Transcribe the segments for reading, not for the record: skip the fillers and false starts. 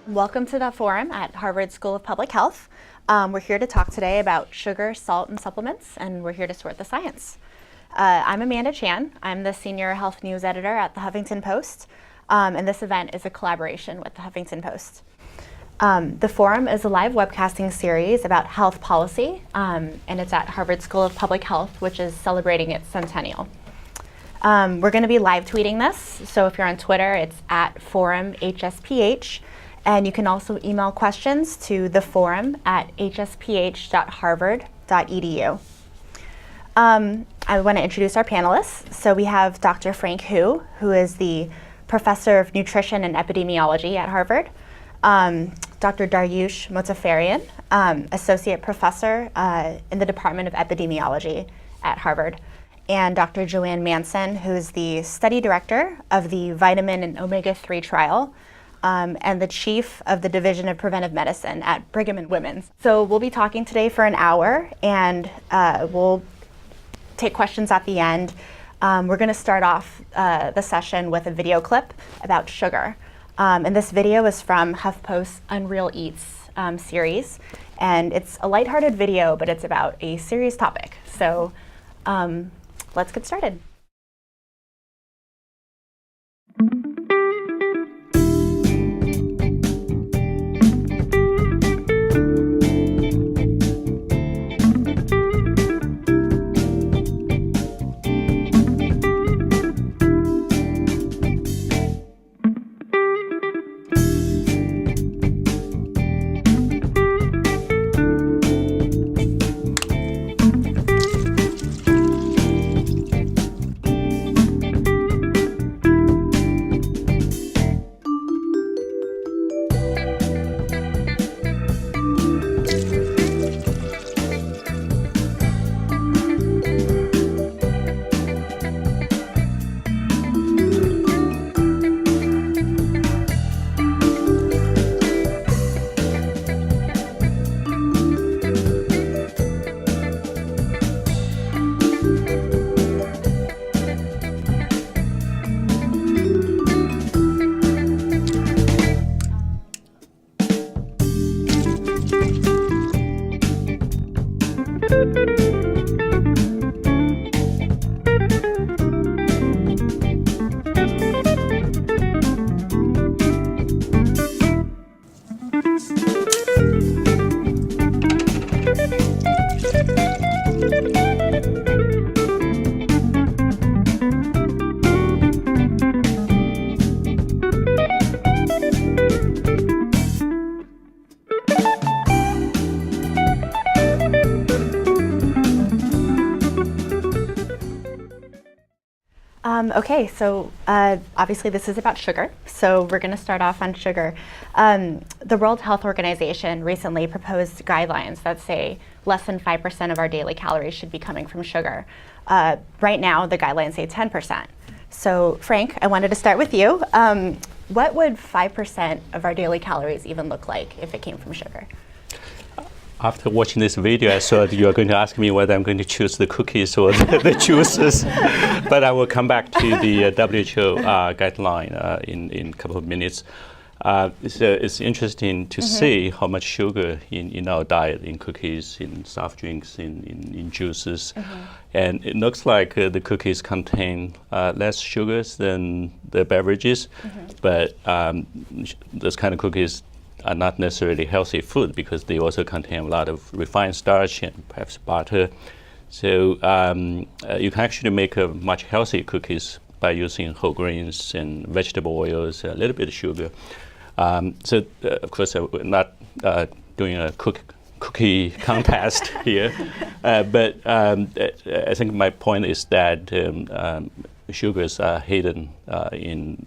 Welcome to the forum at Harvard School of Public Health. We're here to talk today about sugar, salt, and supplements, and we're here to sort the science. I'm Amanda Chan. I'm the Senior Health News Editor at the Huffington Post, and this event is a collaboration with the Huffington Post. The forum is a live webcasting series about health policy, and it's at Harvard School of Public Health, which is celebrating its centennial. We're going to be live tweeting this, so if you're on Twitter, it's at forum HSPH. And you can also email questions to theforum@hsph.harvard.edu. I want to introduce our panelists. So we have Dr. Frank Hu is the Professor of Nutrition and Epidemiology at Harvard. Dr. Daryush Mozaffarian, Associate Professor in the Department of Epidemiology at Harvard. And Dr. Joanne Manson, who is the Study Director of the Vitamin and Omega-3 Trial, and the Chief of the Division of Preventive Medicine at Brigham and Women's. So we'll be talking today for an hour, and we'll take questions at the end. We're going to start off the session with a video clip about sugar. And this video is from HuffPost's Unreal Eats series. And it's a lighthearted video, but it's about a serious topic. So let's get started. Okay, so obviously this is about sugar, so we're going to start off on sugar. The World Health Organization recently proposed guidelines that say less than 5% of our daily calories should be coming from sugar. Right now, the guidelines say 10%. So Frank, I wanted to start with you. What would 5% of our daily calories even look like if it came from sugar? After watching this video, I thought you were going to ask me whether I'm going to choose the cookies or the juices. But I will come back to the WHO guideline in a couple of minutes. It's interesting to see how much sugar in our diet, in cookies, in soft drinks, in juices. And it looks like the cookies contain less sugars than the beverages. But those kind of cookies are not necessarily healthy food because they also contain a lot of refined starch and perhaps butter. So you can actually make a much healthier cookies by using whole grains and vegetable oils, a little bit of sugar. So of course, we're not doing a cookie contest here, but I think my point is that sugars are hidden in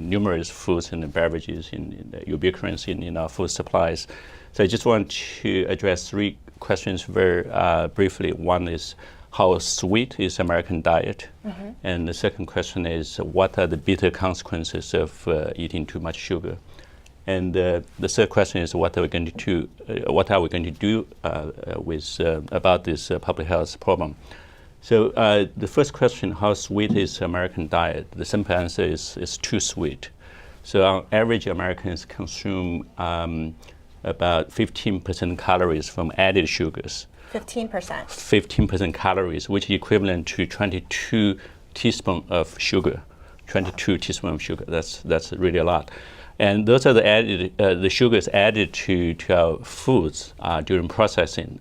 numerous foods and beverages, in ubiquitous in our food supplies. So I just want to address three questions very briefly. One is, how sweet is American diet? And the second question is, what are the bitter consequences of eating too much sugar? And the third question is, what are we going to do? About this public health problem? So the first question, how sweet is American diet? The simple answer is too sweet. So on average, Americans consume about 15% calories from added sugars. 15%. 15% calories, which is equivalent to 22 teaspoons of sugar. 22 teaspoons of sugar. That's really a lot. And those are the sugars added to our foods during processing.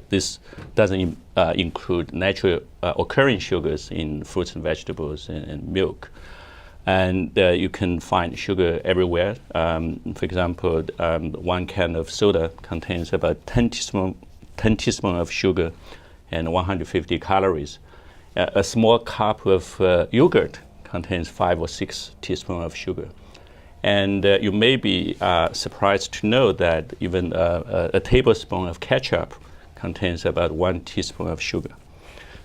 This doesn't include natural occurring sugars in fruits and vegetables and milk. And you can find sugar everywhere. For example, 1 can of soda contains about 10 teaspoons of sugar and 150 calories. A small cup of yogurt contains 5 or 6 teaspoons of sugar. And you may be surprised to know that even a tablespoon of ketchup contains about 1 teaspoon of sugar.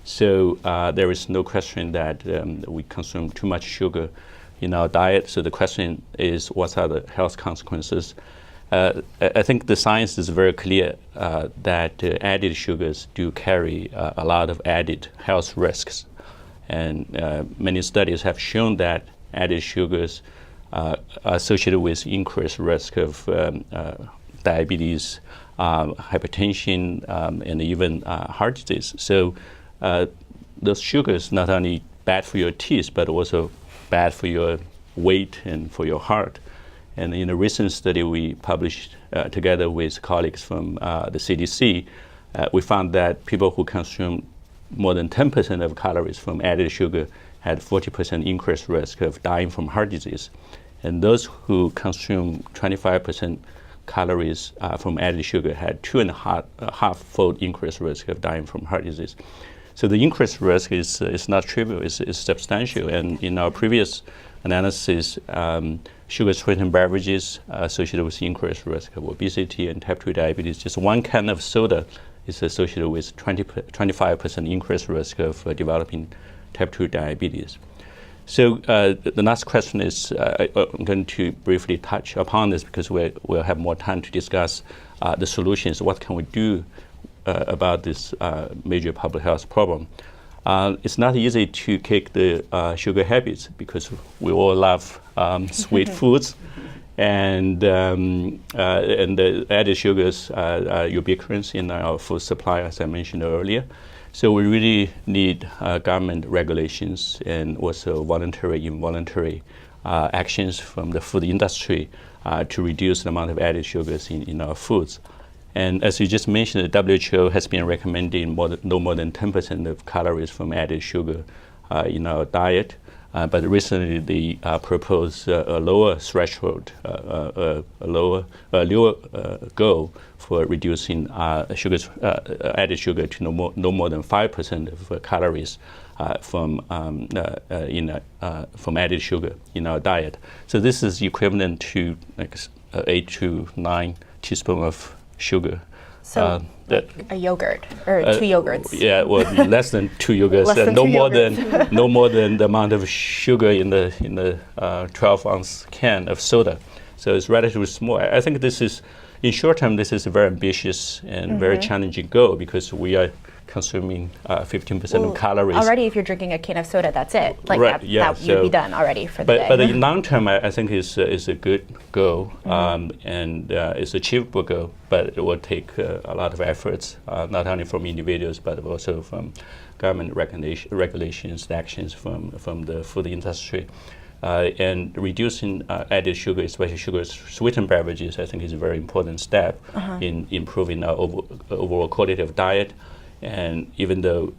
So there is no question that we consume too much sugar in our diet. So the question is, what are the health consequences? I think the science is very clear that added sugars do carry a lot of added health risks. And many studies have shown that added sugars are associated with increased risk of diabetes, hypertension, and even heart disease. So those sugars not only bad for your teeth, but also bad for your weight and for your heart. And in a recent study we published together with colleagues from the CDC, we found that people who consume more than 10% of calories from added sugar had 40% increased risk of dying from heart disease. And those who consume 25% calories from added sugar had 2.5-fold increased risk of dying from heart disease. So the increased risk is not trivial, it's substantial. And in our previous analysis, sugar-sweetened beverages associated with increased risk of obesity and type 2 diabetes. Just 1 can of soda is associated with 25% increased risk of developing type 2 diabetes. So the last question is, I'm going to briefly touch upon this because we'll have more time to discuss the solutions. What can we do about this major public health problem? It's not easy to kick the sugar habits because we all love sweet foods, and the added sugars are ubiquitous in our food supply, as I mentioned earlier. So we really need government regulations and also voluntary, involuntary actions from the food industry to reduce the amount of added sugars in our foods. And as you just mentioned, the WHO has been recommending no more than 10% of calories from added sugar in our diet. But recently they proposed a lower threshold, a lower goal for reducing added sugar to no more than 5% of calories from added sugar in our diet. So this is equivalent to like 8 to 9 teaspoons of sugar. So a yogurt or 2 yogurts. Yeah, well, less than 2 yogurts, and no more than the amount of sugar in the 12-ounce can of soda. So it's relatively small. I think this is, in short term, this is a very ambitious and very challenging goal because we are consuming 15% of calories. Already, if you're drinking a can of soda, that's it. Like right, that you'd be done already for the day. But in long term, I think is a good goal, and it's achievable goal. But it will take a lot of efforts, not only from individuals, but also from government regulations, actions from the food industry. And reducing added sugar, especially sugar-sweetened beverages, I think is a very important step in improving our overall quality of diet. And even though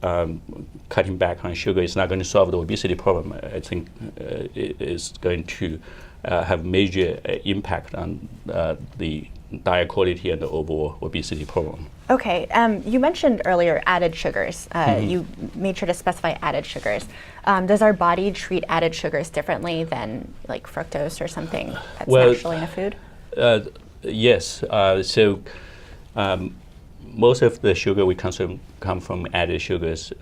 cutting back on sugar is not going to solve the obesity problem, I think it is going to have major impact on the diet quality and the overall obesity problem. Okay, you mentioned earlier added sugars. You made sure to specify added sugars. Does our body treat added sugars differently than like fructose or something that's naturally in a food? Yes. So most of the sugar we consume come from added sugars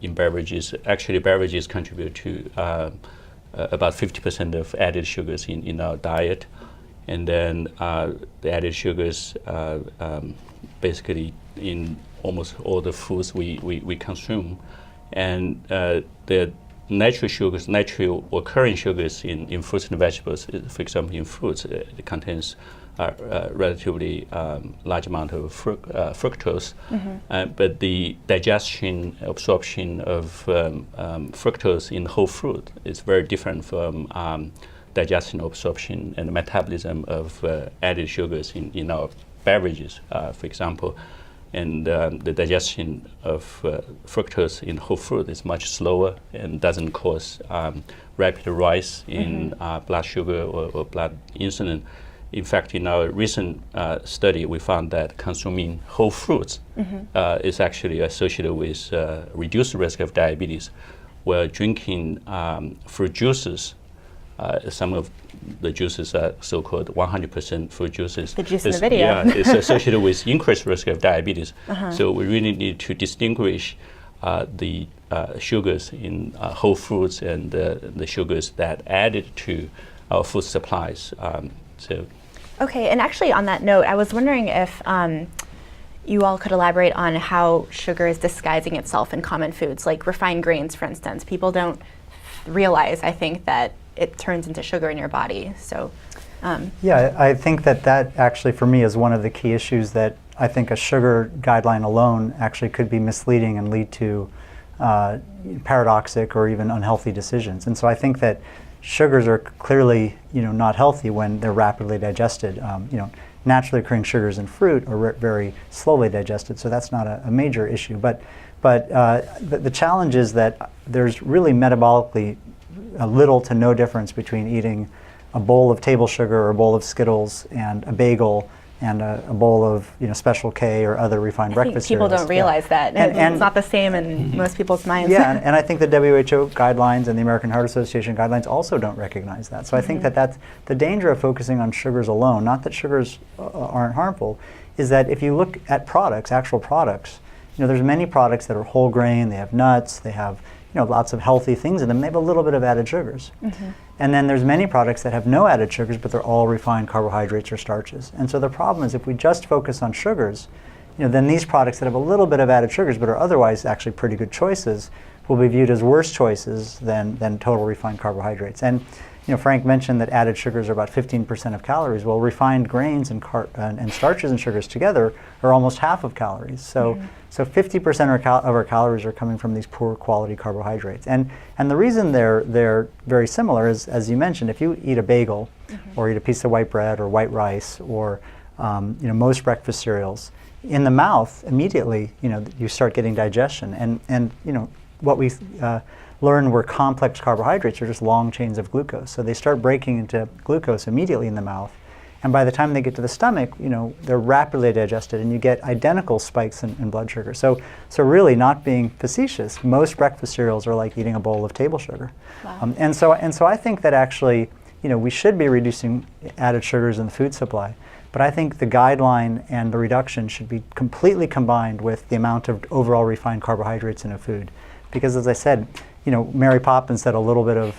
in beverages. Actually, beverages contribute to about 50% of added sugars in our diet. And then the added sugars basically in almost all the foods we consume. And the natural sugars, natural occurring sugars in fruits and vegetables, for example, in fruits, it contains a relatively large amount of fructose, but the digestion, absorption of fructose in whole fruit is very different from digestion, absorption, and metabolism of added sugars in our beverages, for example. And the digestion of fructose in whole fruit is much slower and doesn't cause rapid rise in blood sugar or blood insulin. In fact, in our recent study, we found that consuming whole fruits is actually associated with reduced risk of diabetes, where drinking fruit juices, some of the juices are so-called 100% fruit juices. The juice in the video. Yeah, it's associated with increased risk of diabetes. So we really need to distinguish the sugars in whole fruits and the sugars that added to our food supplies. Okay, and actually on that note, I was wondering if you all could elaborate on how sugar is disguising itself in common foods, like refined grains, for instance. People don't realize, I think, that it turns into sugar in your body. So, yeah, I think that actually for me is one of the key issues, that I think a sugar guideline alone actually could be misleading and lead to paradoxic or even unhealthy decisions. And so I think that sugars are clearly, not healthy when they're rapidly digested. Naturally occurring sugars in fruit are very slowly digested, so that's not a major issue. But the challenge is that there's really metabolically little to no difference between eating a bowl of table sugar or a bowl of Skittles and a bagel and a bowl of Special K or other refined breakfast people cereals. don't realize that. And it's not the same in most people's minds. Yeah, and I think the WHO guidelines and the American Heart Association guidelines also don't recognize that. So I think that's the danger of focusing on sugars alone, not that sugars aren't harmful, is that if you look at products, actual products, there's many products that are whole grain, they have nuts, they have lots of healthy things in them, they have a little bit of added sugars. And then there's many products that have no added sugars, but they're all refined carbohydrates or starches. And so the problem is, if we just focus on sugars, then these products that have a little bit of added sugars but are otherwise actually pretty good choices will be viewed as worse choices than total refined carbohydrates. And Frank mentioned that added sugars are about 15% of calories. Well, refined grains and starches and sugars together are almost half of calories. So 50% of our calories are coming from these poor quality carbohydrates. And the reason they're very similar is, as you mentioned, if you eat a bagel or eat a piece of white bread or white rice or most breakfast cereals, in the mouth immediately you start getting digestion. And what we learn were complex carbohydrates are just long chains of glucose. So they start breaking into glucose immediately in the mouth. And by the time they get to the stomach, they're rapidly digested, and you get identical spikes in blood sugar. So really, not being facetious, most breakfast cereals are like eating a bowl of table sugar. Wow. And so I think that actually, we should be reducing added sugars in the food supply. But I think the guideline and the reduction should be completely combined with the amount of overall refined carbohydrates in a food. Because as I said, Mary Poppins said a little bit of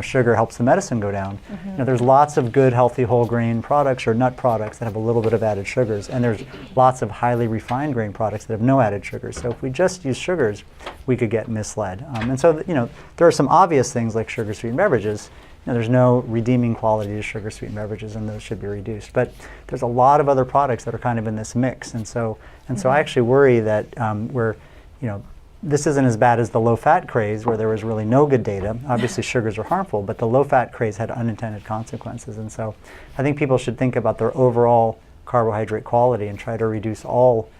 sugar helps the medicine go down. There's lots of good, healthy whole grain products or nut products that have a little bit of added sugars, and there's lots of highly refined grain products that have no added sugars. So if we just use sugars, we could get misled. And so there are some obvious things like sugar-sweetened beverages. There's no redeeming quality to sugar-sweetened beverages, and those should be reduced. But there's a lot of other products that are kind of in this mix, and so I actually worry that this isn't as bad as the low-fat craze, where there was really no good data. Obviously, sugars are harmful, but the low-fat craze had unintended consequences. And so I think people should think about their overall carbohydrate quality and try to reduce all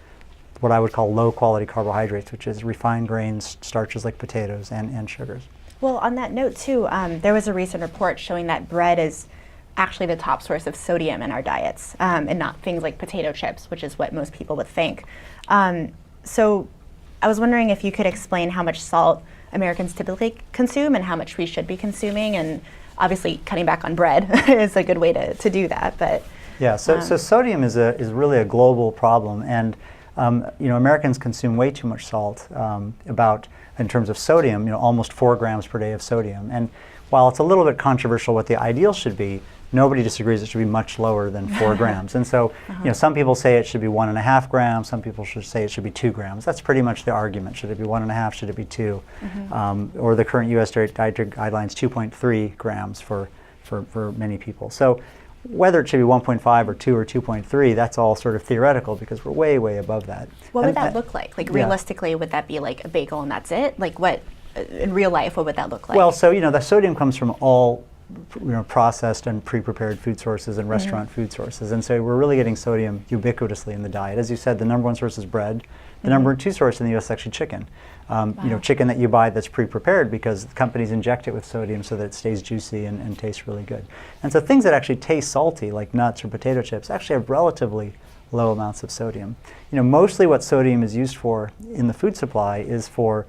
what I would call low-quality carbohydrates, which is refined grains, starches like potatoes, and sugars. Well, on that note, too, there was a recent report showing that bread is actually the top source of sodium in our diets, and not things like potato chips, which is what most people would think. So I was wondering if you could explain how much salt Americans typically consume and how much we should be consuming, and obviously cutting back on bread is a good way to do that. But yeah, so sodium is really a global problem, and Americans consume way too much salt. In terms of sodium, almost 4 grams per day of sodium, and while it's a little bit controversial what the ideal should be, nobody disagrees it should be much lower than 4 grams. And so, some people say it should be 1.5 grams, some people should say it should be 2 grams. That's pretty much the argument. Should it be 1.5, should it be 2? Or the current US dietary guidelines, 2.3 grams for many people. So whether it should be 1.5 or 2 or 2.3, that's all sort of theoretical because we're way, way above that. What would that look like? Like realistically, would that be like a bagel and that's it? Like what, in real life, what would that look like? Well, so the sodium comes from all processed and pre-prepared food sources and restaurant food sources. And so we're really getting sodium ubiquitously in the diet. As you said, the number 1 source is bread. The number 2 source in the US is actually chicken. Chicken that you buy that's pre-prepared because companies inject it with sodium so that it stays juicy and tastes really good. And so things that actually taste salty, like nuts or potato chips, actually have relatively low amounts of sodium. Mostly what sodium is used for in the food supply is for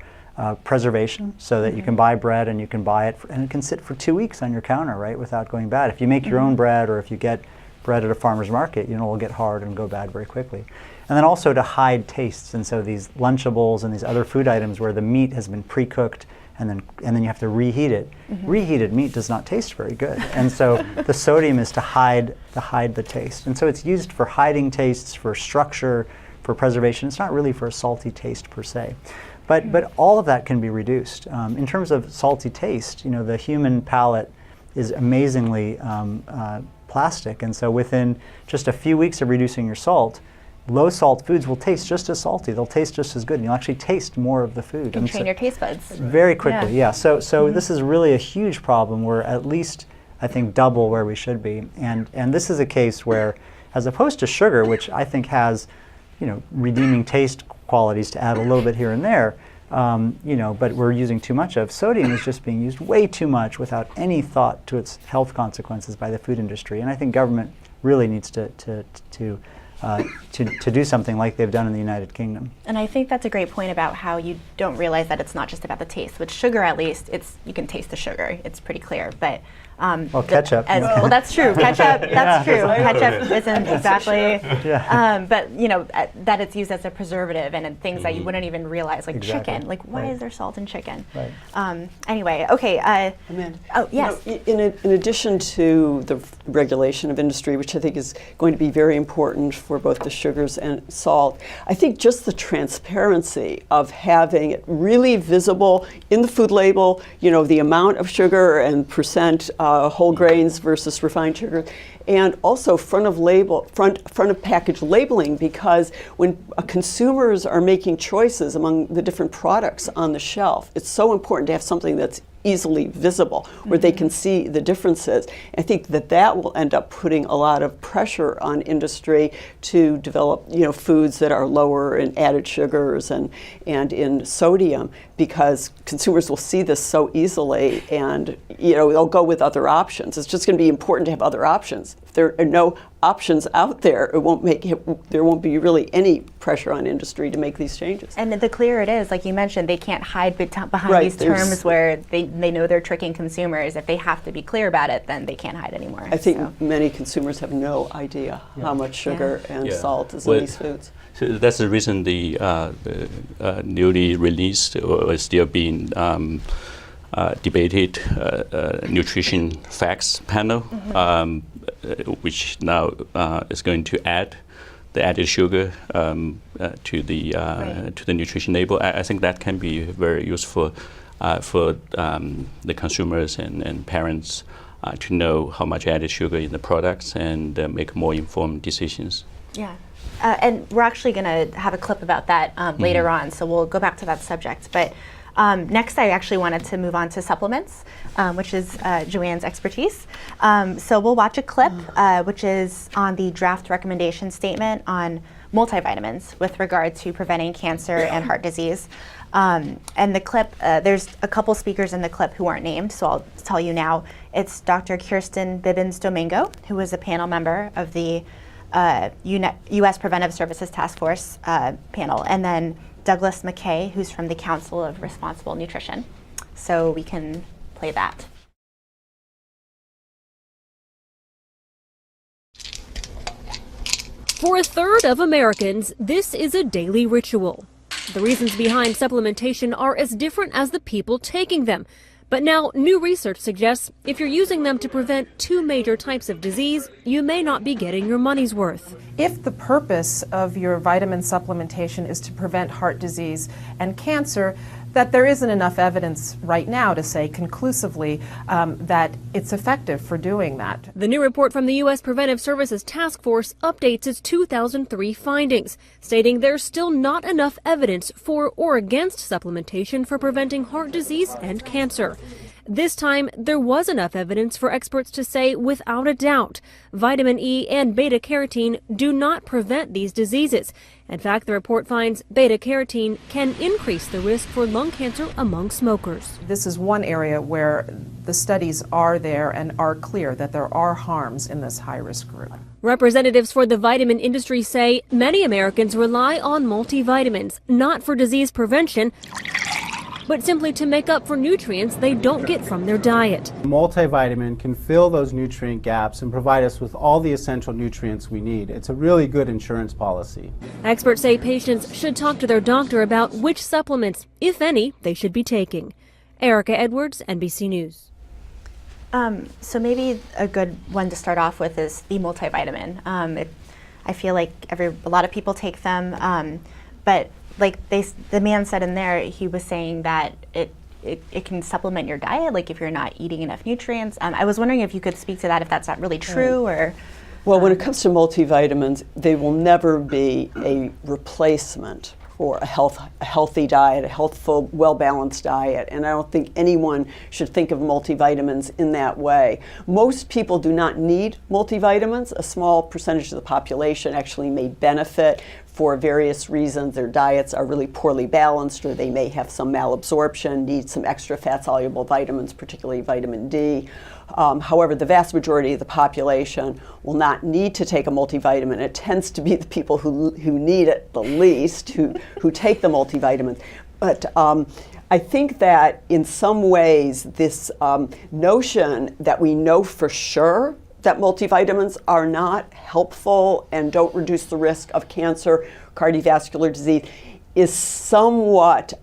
preservation, so that you can buy bread and you can buy it, and it can sit for 2 weeks on your counter, right, without going bad. If you make your own bread, or if you get bread at a farmer's market, it'll get hard and go bad very quickly. And then also to hide tastes, and so these Lunchables and these other food items where the meat has been pre-cooked and then you have to reheat it. Reheated meat does not taste very good, and so the sodium is to hide the taste. And so it's used for hiding tastes, for structure, for preservation. It's not really for a salty taste per se. But all of that can be reduced. In terms of salty taste, the human palate is amazingly plastic, and so within just a few weeks of reducing your salt, low salt foods will taste just as salty. They'll taste just as good, and you'll actually taste more of the food. You can train your taste buds. Very quickly, yeah. So this is really a huge problem. We're at least, I think, double where we should be. And this is a case where, as opposed to sugar, which I think has, redeeming taste qualities to add a little bit here and there, but we're using too much of. Sodium is just being used way too much without any thought to its health consequences by the food industry. And I think government really needs to do something like they've done in the United Kingdom. And I think that's a great point about how you don't realize that it's not just about the taste. With sugar, at least, you can taste the sugar. It's pretty clear. But ketchup. Well, that's true. Ketchup. That's true. Ketchup isn't exactly. But that it's used as a preservative and in things that you wouldn't even realize, like chicken. Like why is there salt in chicken? Right. Anyway, okay. Amanda. Oh yes. In addition to the regulation of industry, which I think is going to be very important for both the sugars and salt, I think just the transparency of having it really visible in the food label, the amount of sugar and percent whole grains versus refined sugar, and also front of package labeling, because when consumers are making choices among the different products on the shelf, it's so important to have something that's easily visible, where they can see the differences. I think that will end up putting a lot of pressure on industry to develop, foods that are lower in added sugars and in sodium, because consumers will see this so easily, and they'll go with other options. It's just going to be important to have other options. If there are no options out there, there won't be really any pressure on industry to make these changes. And the clearer it is, like you mentioned, they can't hide behind these terms where they know they're tricking consumers. If they have to be clear about it, then they can't hide anymore. I think many consumers have no idea how much sugar and salt is in these foods. So that's the reason the newly released or still being debated nutrition facts panel, which now is going to add the added sugar to the nutrition label. I think that can be very useful for the consumers and parents to know how much added sugar in the products and make more informed decisions. Yeah. And we're actually going to have a clip about that later on, so we'll go back to that subject. But next, I actually wanted to move on to supplements, which is Joanne's expertise. So we'll watch a clip, which is on the draft recommendation statement on multivitamins with regard to preventing cancer and heart disease. And the clip, there's a couple speakers in the clip who aren't named, so I'll tell you now. It's Dr. Kirsten Bibbins-Domingo, who was a panel member of the U.S. Preventive Services Task Force panel, and then Douglas McKay, who's from the Council of Responsible Nutrition. So we can play that. For a third of Americans, this is a daily ritual. The reasons behind supplementation are as different as the people taking them, But now new research suggests if you're using them to prevent two major types of disease, you may not be getting your money's worth. If the purpose of your vitamin supplementation is to prevent heart disease and cancer, that there isn't enough evidence right now to say conclusively that it's effective for doing that. The new report from the U.S. Preventive Services Task Force updates its 2003 findings, stating there's still not enough evidence for or against supplementation for preventing heart disease and cancer. This time, there was enough evidence for experts to say without a doubt, vitamin E and beta-carotene do not prevent these diseases. In fact, the report finds beta-carotene can increase the risk for lung cancer among smokers. This is one area where the studies are there and are clear that there are harms in this high-risk group. Representatives for the vitamin industry say many Americans rely on multivitamins, not for disease prevention, but simply to make up for nutrients they don't get from their diet. Multivitamin can fill those nutrient gaps and provide us with all the essential nutrients we need. It's a really good insurance policy. Experts say patients should talk to their doctor about which supplements, if any, they should be taking. Erica Edwards, NBC News. So maybe a good one to start off with is the multivitamin. I feel like a lot of people take them, but like the man said in there, he was saying that it can supplement your diet, like if you're not eating enough nutrients. I was wondering if you could speak to that, if that's not really true, or. Well, when it comes to multivitamins, they will never be a replacement for a healthy diet, a healthful, well-balanced diet. And I don't think anyone should think of multivitamins in that way. Most people do not need multivitamins. A small percentage of the population actually may benefit for various reasons. Their diets are really poorly balanced, or they may have some malabsorption, need some extra fat-soluble vitamins, particularly vitamin D. However, the vast majority of the population will not need to take a multivitamin. It tends to be the people who need it the least who take the multivitamins. But I think that in some ways this notion that we know for sure that multivitamins are not helpful and don't reduce the risk of cancer, cardiovascular disease, is somewhat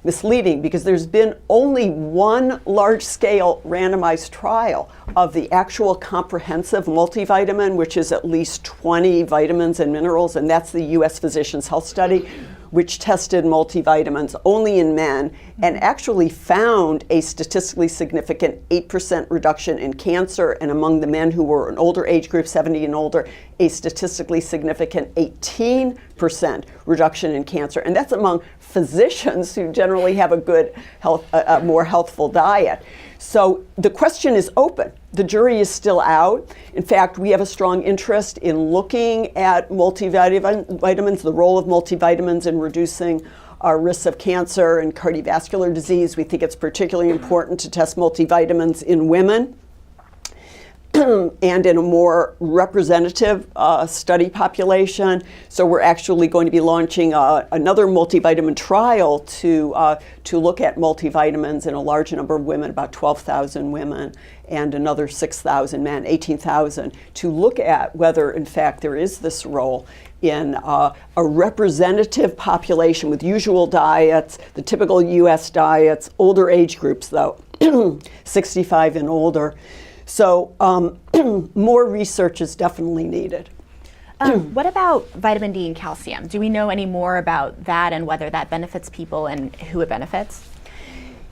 misleading, because there's been only one large-scale randomized trial of the actual comprehensive multivitamin, which is at least 20 vitamins and minerals, and that's the U.S. Physicians' Health Study, which tested multivitamins only in men and actually found a statistically significant 8% reduction in cancer, and among the men who were an older age group, 70 and older, a statistically significant 18% reduction in cancer. And that's among physicians who generally have a good health, more healthful diet. So the question is open. The jury is still out. In fact, we have a strong interest in looking at multivitamins, the role of multivitamins in reducing our risks of cancer and cardiovascular disease. We think it's particularly important to test multivitamins in women and in a more representative study population. So we're actually going to be launching another multivitamin trial to look at multivitamins in a large number of women, about 12,000 women, and another 6,000 men, 18,000, to look at whether, in fact, there is this role in a representative population with usual diets, the typical U.S. diets, older age groups, though, 65 and older. So more research is definitely needed. What about vitamin D and calcium? Do we know any more about that and whether that benefits people and who it benefits?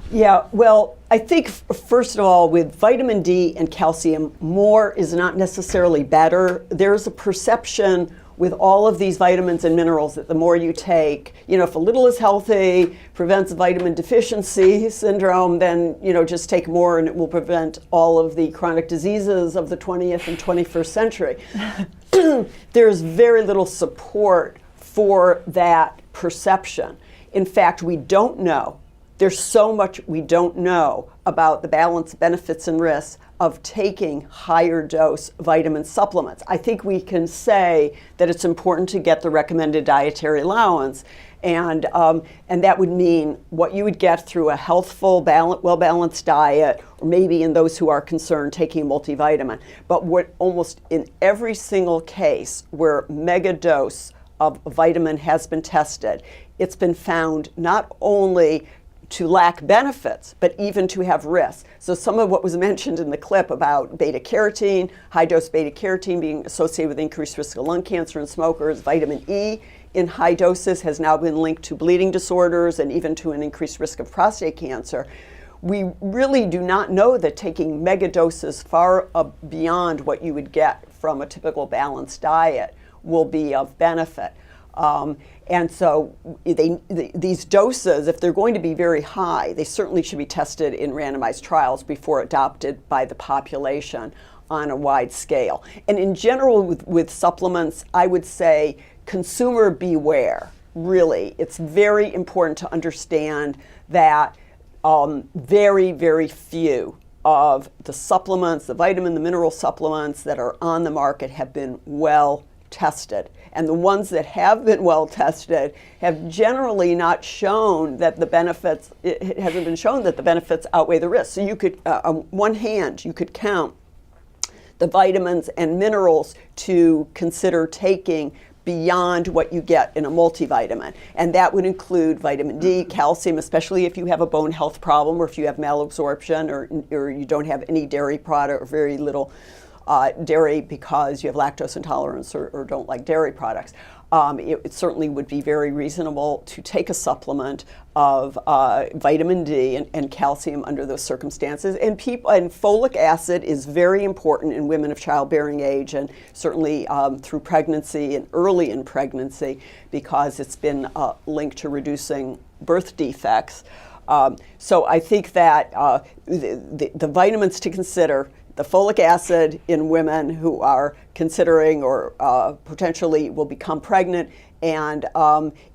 Yeah, well, I think first of all, with vitamin D and calcium, more is not necessarily better. There's a perception with all of these vitamins and minerals that the more you take, if a little is healthy, prevents vitamin deficiency syndrome, then, just take more and it will prevent all of the chronic diseases of the 20th and 21st century. There's very little support for that perception. In fact, we don't know. There's so much we don't know about the balance, benefits, and risks of taking higher dose vitamin supplements. I think we can say that it's important to get the recommended dietary allowance, and that would mean what you would get through a healthful, well-balanced diet, or maybe in those who are concerned taking a multivitamin. But what almost in every single case where mega dose of vitamin has been tested, it's been found not only to lack benefits, but even to have risks. So some of what was mentioned in the clip about beta-carotene, high-dose beta-carotene being associated with increased risk of lung cancer in smokers, vitamin E in high doses has now been linked to bleeding disorders and even to an increased risk of prostate cancer. We really do not know that taking mega doses far beyond what you would get from a typical balanced diet will be of benefit. And so these doses, if they're going to be very high, they certainly should be tested in randomized trials before adopted by the population on a wide scale. And in general, with supplements, I would say consumer beware, really. It's very important to understand that very, very few of the supplements, the vitamin, the mineral supplements that are on the market have been well tested. And the ones that have been well tested have generally not shown that the benefits, it hasn't been shown that the benefits outweigh the risks. So you could, on one hand, you could count the vitamins and minerals to consider taking beyond what you get in a multivitamin. And that would include vitamin D, calcium, especially if you have a bone health problem or if you have malabsorption or you don't have any dairy product or very little dairy because you have lactose intolerance or don't like dairy products. It certainly would be very reasonable to take a supplement of vitamin D and calcium under those circumstances. And folic acid is very important in women of childbearing age and certainly through pregnancy and early in pregnancy because it's been linked to reducing birth defects. So I think that the vitamins to consider, the folic acid in women who are considering or potentially will become pregnant, and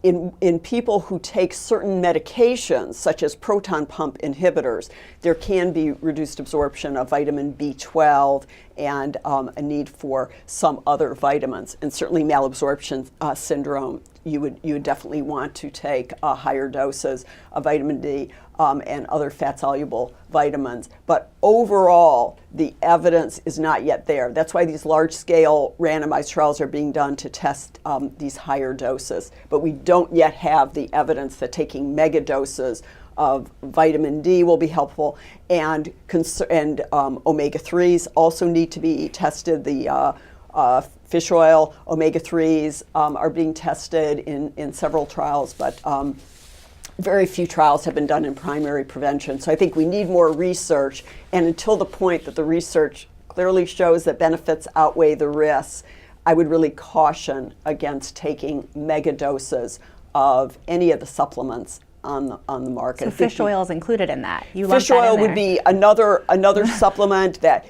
in people who take certain medications, such as proton pump inhibitors, there can be reduced absorption of vitamin B12 and a need for some other vitamins. And certainly malabsorption syndrome, you would definitely want to take higher doses of vitamin D and other fat-soluble vitamins. But overall, the evidence is not yet there. That's why these large-scale randomized trials are being done to test these higher doses. But we don't yet have the evidence that taking mega doses of vitamin D will be helpful, and omega-3s also need to be tested. The fish oil omega-3s are being tested in several trials, but very few trials have been done in primary prevention. So I think we need more research, and until the point that the research clearly shows that benefits outweigh the risks, I would really caution against taking mega doses of any of the supplements on the market. So fish oil is included in that. You fish oil would be another supplement that,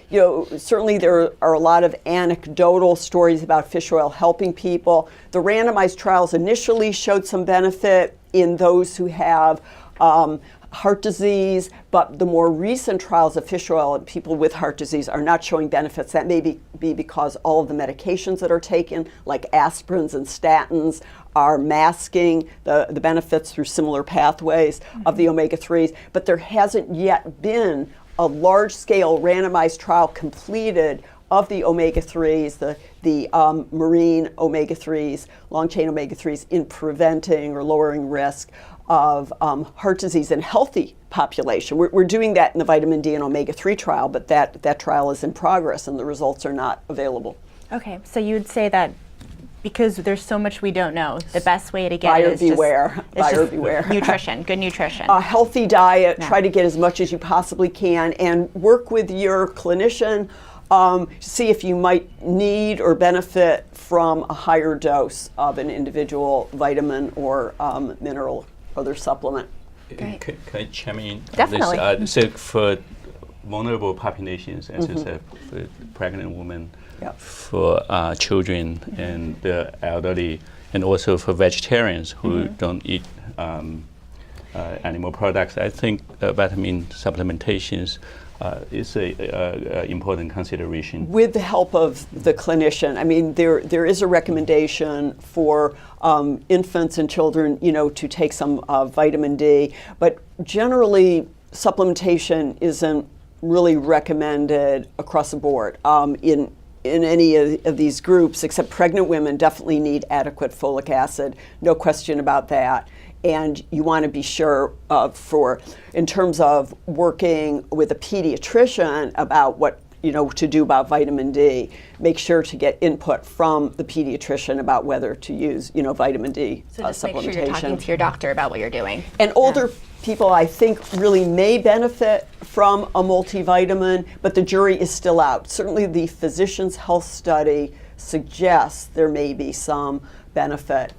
certainly there are a lot of anecdotal stories about fish oil helping people. The randomized trials initially showed some benefit in those who have heart disease, but the more recent trials of fish oil in people with heart disease are not showing benefits. That may be because all of the medications that are taken, like aspirins and statins, are masking the benefits through similar pathways of the omega-3s, but there hasn't yet been a large-scale randomized trial completed of the omega-3s, the marine omega-3s, long-chain omega-3s in preventing or lowering risk of heart disease in healthy population. We're doing that in the vitamin D and omega-3 trial, but that trial is in progress and the results are not available. Okay, so you'd say that because there's so much we don't know, the best way to get Buyer it is beware. Buyer beware. Nutrition, good nutrition. A healthy diet, try to get as much as you possibly can, and work with your clinician to see if you might need or benefit from a higher dose of an individual vitamin or mineral other supplement. Great. Can I chime in? Definitely. This, so for vulnerable populations, as you said, for pregnant women, for children and the elderly, and also for vegetarians who don't eat animal products, I think vitamin supplementations is a important consideration. With the help of the clinician, I mean, there is a recommendation for infants and children, to take some vitamin D, but generally supplementation isn't really recommended across the board in any of these groups, except pregnant women definitely need adequate folic acid, no question about that. And you want to be sure in terms of working with a pediatrician about what to do about vitamin D, make sure to get input from the pediatrician about whether to use, vitamin D So just make supplementation. sure you're talking to your doctor about what you're doing. And older people, I think, really may benefit from a multivitamin, but the jury is still out. Certainly the Physicians' Health Study suggests there may be some benefit,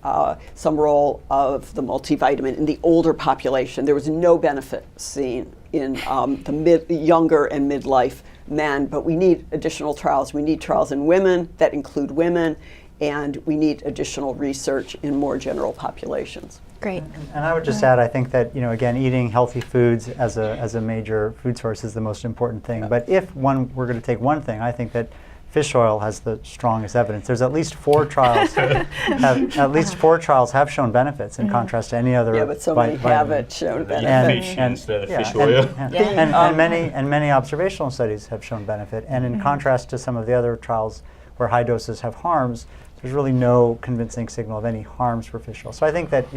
some role of the multivitamin in the older population. There was no benefit seen in the younger and midlife men, but we need additional trials. We need trials in women that include women, and we need additional research in more general populations. Great. And I would just add, I think that, again, eating healthy foods as a major food source is the most important thing. But if we're going to take one thing, I think that fish oil has the strongest evidence. There's at least 4 trials have shown benefits in contrast to any other. Yeah, but so many haven't shown benefit. And many observational studies have shown benefit. And in contrast to some of the other trials where high doses have harms, there's really no convincing signal of any harms for fish oil. So I think that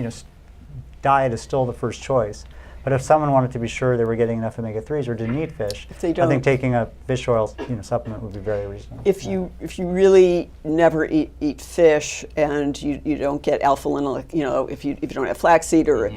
diet is still the first choice. But if someone wanted to be sure they were getting enough omega-3s or didn't eat fish, I think taking a fish oil supplement would be very reasonable. If you really never eat fish and you don't get alpha-linoleic, if you don't have flaxseed, or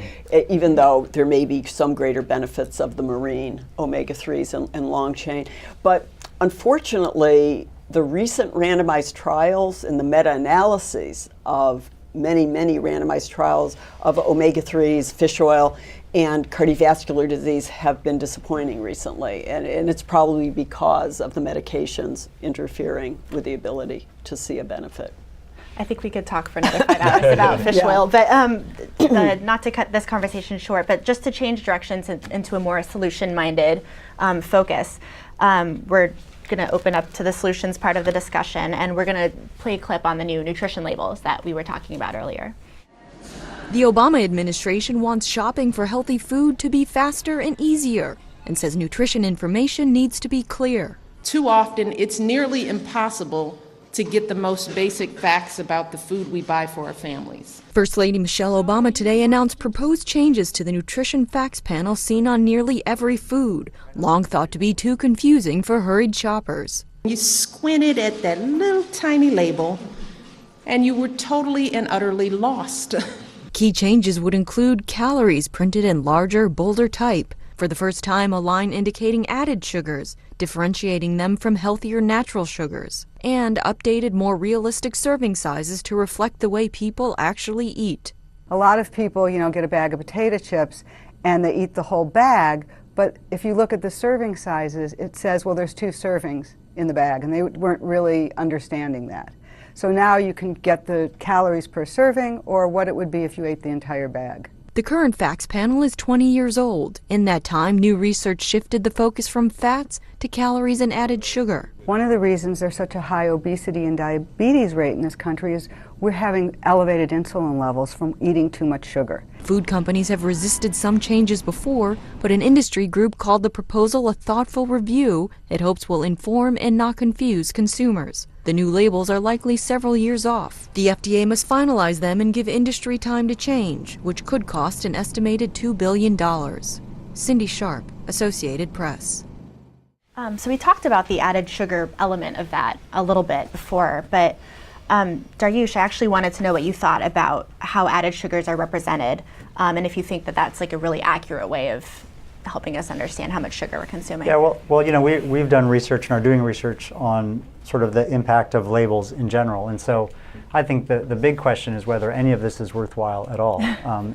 even though there may be some greater benefits of the marine omega-3s and long chain, but unfortunately, the recent randomized trials and the meta-analyses of many randomized trials of omega-3s, fish oil, and cardiovascular disease have been disappointing recently, and it's probably because of the medications interfering with the ability to see a benefit. I think we could talk for another 5 hours about fish oil, but not to cut this conversation short, but just to change directions into a more solution-minded focus. We're going to open up to the solutions part of the discussion, and we're going to play a clip on the new nutrition labels that we were talking about earlier. The Obama administration wants shopping for healthy food to be faster and easier, and says nutrition information needs to be clear. Too often, it's nearly impossible to get the most basic facts about the food we buy for our families. First Lady Michelle Obama today announced proposed changes to the nutrition facts panel seen on nearly every food, long thought to be too confusing for hurried shoppers. You squinted at that little tiny label, and you were totally and utterly lost. Key changes would include calories printed in larger, bolder type, for the first time a line indicating added sugars, differentiating them from healthier natural sugars, and updated, more realistic serving sizes to reflect the way people actually eat. A lot of people, get a bag of potato chips and they eat the whole bag, but if you look at the serving sizes, it says, well, there's 2 servings in the bag, and they weren't really understanding that. So now you can get the calories per serving or what it would be if you ate the entire bag. The current facts panel is 20 years old. In that time, new research shifted the focus from fats to calories and added sugar. One of the reasons there's such a high obesity and diabetes rate in this country is we're having elevated insulin levels from eating too much sugar. Food companies have resisted some changes before, but an industry group called the proposal a thoughtful review it hopes will inform and not confuse consumers. The new labels are likely several years off. The FDA must finalize them and give industry time to change, which could cost an estimated $2 billion. Cindy Sharp, Associated Press. So we talked about the added sugar element of that a little bit before, but Daryush, I actually wanted to know what you thought about how added sugars are represented, and if you think that that's like a really accurate way of helping us understand how much sugar we're consuming. Yeah, well, we've done research and are doing research on sort of the impact of labels in general, and so I think the big question is whether any of this is worthwhile at all,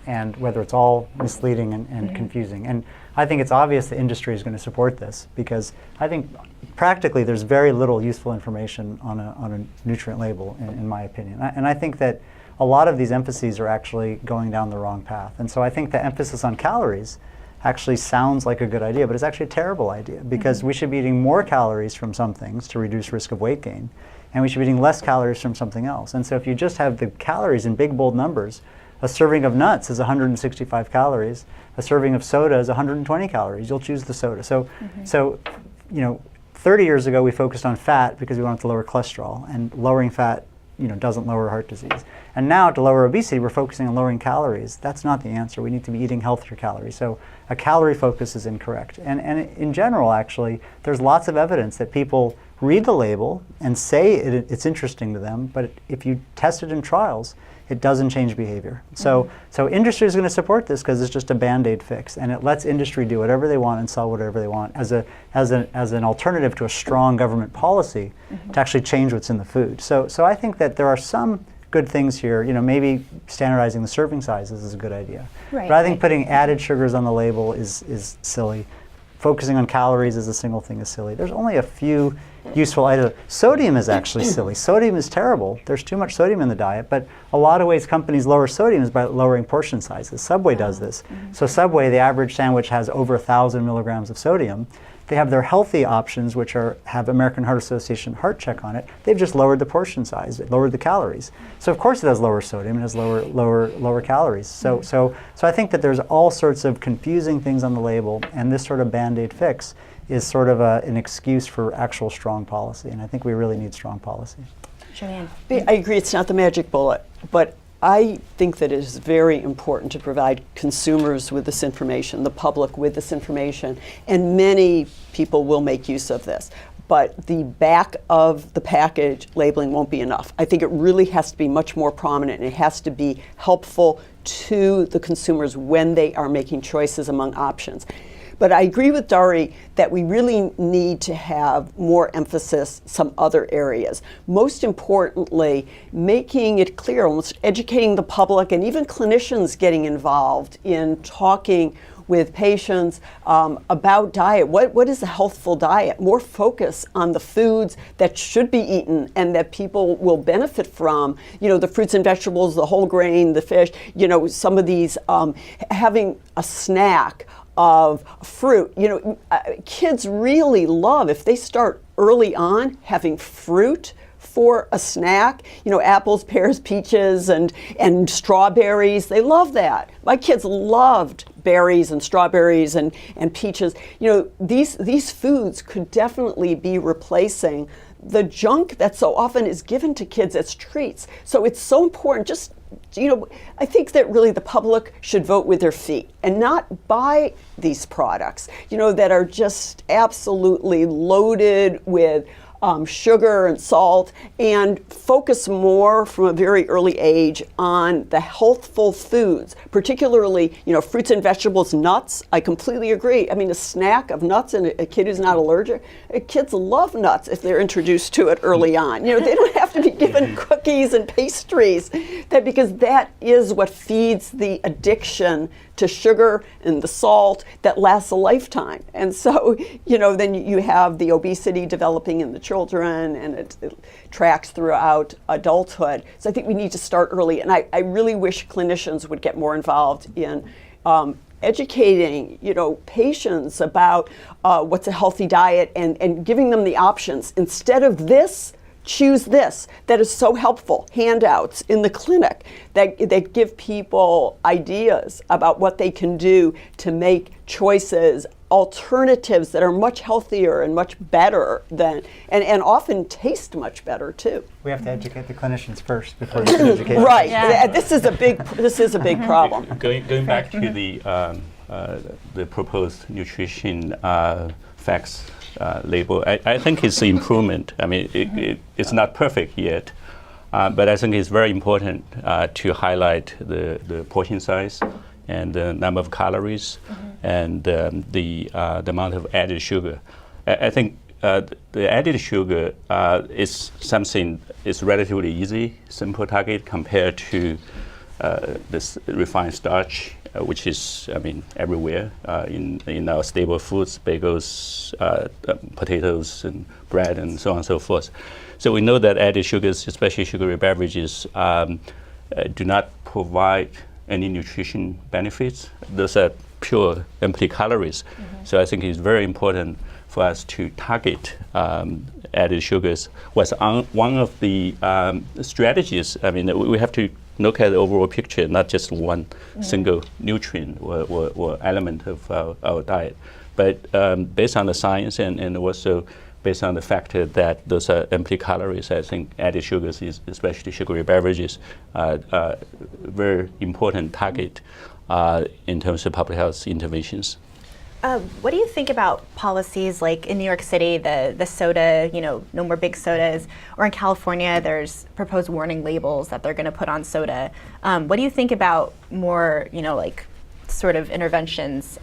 and whether it's all misleading and confusing. And I think it's obvious the industry is going to support this, because I think practically there's very little useful information on a nutrient label, in my opinion. And I think that a lot of these emphases are actually going down the wrong path. And so I think the emphasis on calories actually sounds like a good idea, but it's actually a terrible idea, because we should be eating more calories from some things to reduce risk of weight gain, and we should be eating less calories from something else. And so if you just have the calories in big, bold numbers, a serving of nuts is 165 calories, a serving of soda is 120 calories. You'll choose the soda. So, 30 years ago we focused on fat because we wanted to lower cholesterol, and lowering fat doesn't lower heart disease. And now to lower obesity, we're focusing on lowering calories. That's not the answer. We need to be eating healthier calories. So a calorie focus is incorrect. And in general, actually, there's lots of evidence that people read the label and say it's interesting to them, but if you test it in trials, it doesn't change behavior. So industry is going to support this because it's just a Band-Aid fix, and it lets industry do whatever they want and sell whatever they want as an alternative to a strong government policy to actually change what's in the food. So I think that there are some good things here. Maybe standardizing the serving sizes is a good idea. Right. But I think putting added sugars on the label is silly. Focusing on calories as a single thing is silly. There's only a few useful items. Sodium is actually silly. Sodium is terrible. There's too much sodium in the diet, but a lot of ways companies lower sodium is by lowering portion sizes. Subway does this. So Subway, the average sandwich has over 1,000 milligrams of sodium. They have their healthy options, which have American Heart Association heart check on it. They've just lowered the portion size, it lowered the calories. So of course it has lower sodium, it has lower calories. So I think that there's all sorts of confusing things on the label, and this sort of Band-Aid fix is sort of an excuse for actual strong policy, and I think we really need strong policy. Joanne. I agree, it's not the magic bullet, but I think that it is very important to provide consumers with this information, the public with this information, and many people will make use of this. But the back of the package labeling won't be enough. I think it really has to be much more prominent, and it has to be helpful to the consumers when they are making choices among options. But I agree with Dari that we really need to have more emphasis some other areas. Most importantly, making it clear, almost educating the public and even clinicians getting involved in talking with patients about diet. What is a healthful diet? More focus on the foods that should be eaten and that people will benefit from. The fruits and vegetables, the whole grain, the fish, some of these, having a snack of fruit. Kids really love, if they start early on, having fruit for a snack, apples, pears, peaches, and strawberries. They love that. My kids loved berries and strawberries and peaches. These foods could definitely be replacing the junk that so often is given to kids as treats. So it's so important. I think that really the public should vote with their feet and not buy these products, that are just absolutely loaded with sugar and salt, and focus more from a very early age on the healthful foods, particularly, fruits and vegetables, nuts. I completely agree. I mean, a snack of nuts and a kid who's not allergic, kids love nuts if they're introduced to it early on. They don't have to be given cookies and pastries, because that is what feeds the addiction to sugar and the salt that lasts a lifetime. And so, then you have the obesity developing in the children, and it tracks throughout adulthood. So I think we need to start early, and I really wish clinicians would get more involved in educating, patients about what's a healthy diet and giving them the options. Instead of this, choose this. That is so helpful. Handouts in the clinic that give people ideas about what they can do to make choices, alternatives that are much healthier and much better than, and often taste much better too. We have to educate the clinicians first before we can educate right. Yeah. This is a big problem. Going back to the proposed nutrition facts label, I think it's an improvement. I mean, it's not perfect yet, but I think it's very important to highlight the portion size and the number of calories and the amount of added sugar. I think the added sugar is something is relatively easy, simple target compared to this refined starch, which is, everywhere in our staple foods, bagels, potatoes, and bread, and so on and so forth. So we know that added sugars, especially sugary beverages, do not provide any nutrition benefits. Those are pure empty calories. So I think it's very important for us to target added sugars. Was one of the strategies. We have to look at the overall picture, not just one single nutrient or element of our diet. But based on the science and also based on the fact that those are empty calories. I think added sugars, especially sugary beverages, very important target in terms of public health interventions. What do you think about policies like in New York City, the soda, no more big sodas, or in California, there's proposed warning labels that they're going to put on soda. What do you think about more, like sort of interventions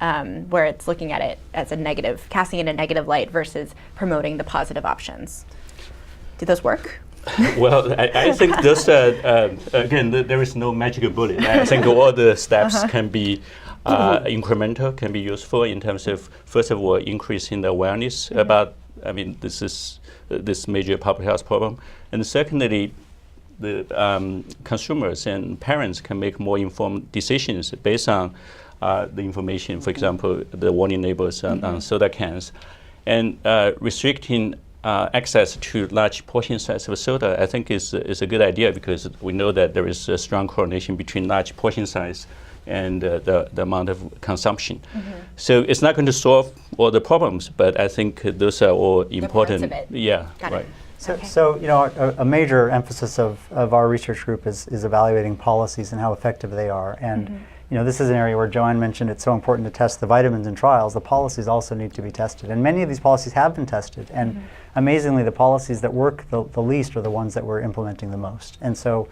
where it's looking at it as a negative, casting it in a negative light versus promoting the positive options? Do those work? Well, I think those, again, there is no magical bullet. I think all the steps can be incremental, can be useful in terms of, first of all, increasing the awareness about, this major public health problem. And secondly, the consumers and parents can make more informed decisions based on the information, for example, the warning labels on soda cans. And restricting access to large portion size of soda, I think is a good idea, because we know that there is a strong correlation between large portion size and the amount of consumption. So it's not going to solve all the problems, but I think those are all important. Yeah, Got right. it. So a major emphasis of our research group is evaluating policies and how effective they are. And this is an area where Joanne mentioned it's so important to test the vitamins in trials. The policies also need to be tested. And many of these policies have been tested. And amazingly, the policies that work the least are the ones that we're implementing the most. And so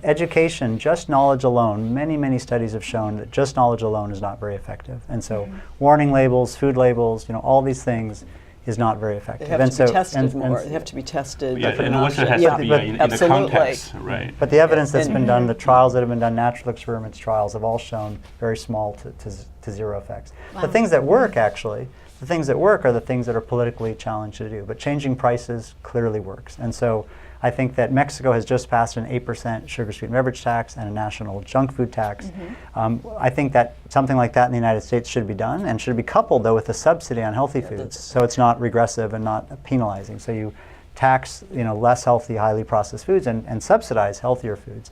education, just knowledge alone, many studies have shown that just knowledge alone is not very effective. And so warning labels, food labels, all these things is not very effective. They have to be tested more. They have to be tested. Yeah, and also has to be in the context, right? But the evidence that's been done, the trials that have been done, natural experiments trials, have all shown very small to zero effects. Wow. The things that work, actually, the things that work are the things that are politically challenged to do. But changing prices clearly works. And so I think that Mexico has just passed an 8% sugar-sweetened beverage tax and a national junk food tax. I think that something like that in the United States should be done, and should be coupled, though, with a subsidy on healthy foods, so it's not regressive and not penalizing. So you tax less healthy, highly processed foods and subsidize healthier foods.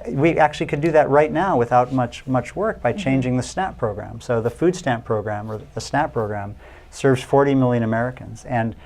We actually could do that right now without much work by changing the SNAP program. So the food stamp program, or the SNAP program, serves 40 million Americans. And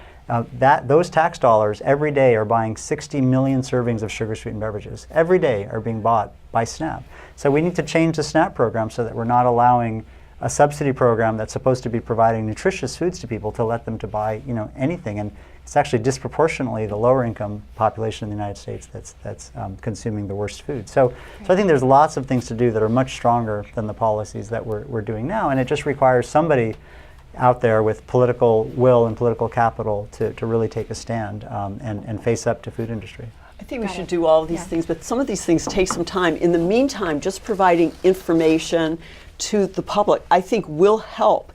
those tax dollars every day are buying 60 million servings of sugar-sweetened beverages. Every day are being bought by SNAP. So we need to change the SNAP program so that we're not allowing a subsidy program that's supposed to be providing nutritious foods to people to let them to buy anything. And it's actually disproportionately the lower income population in the United States that's consuming the worst food. So I think there's lots of things to do that are much stronger than the policies that we're doing now, and it just requires somebody out there with political will and political capital to really take a stand and face up to food industry. I think we should do all of these things, but some of these things take some time. In the meantime, just providing information to the public, I think, will help.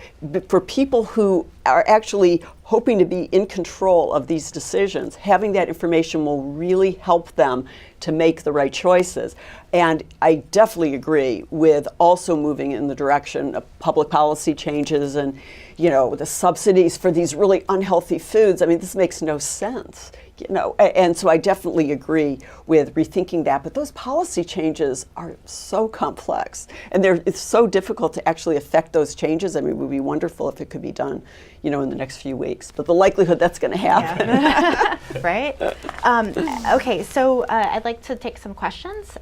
For people who are actually hoping to be in control of these decisions, having that information will really help them to make the right choices. And I definitely agree with also moving in the direction of public policy changes and, the subsidies for these really unhealthy foods. I mean, this makes no sense. And so I definitely agree with rethinking that. But those policy changes are so complex, and it's so difficult to actually affect those changes. I mean, it would be wonderful if it could be done, in the next few weeks. But the likelihood that's going to happen. Yeah. Right? Okay, so I'd like to take some questions.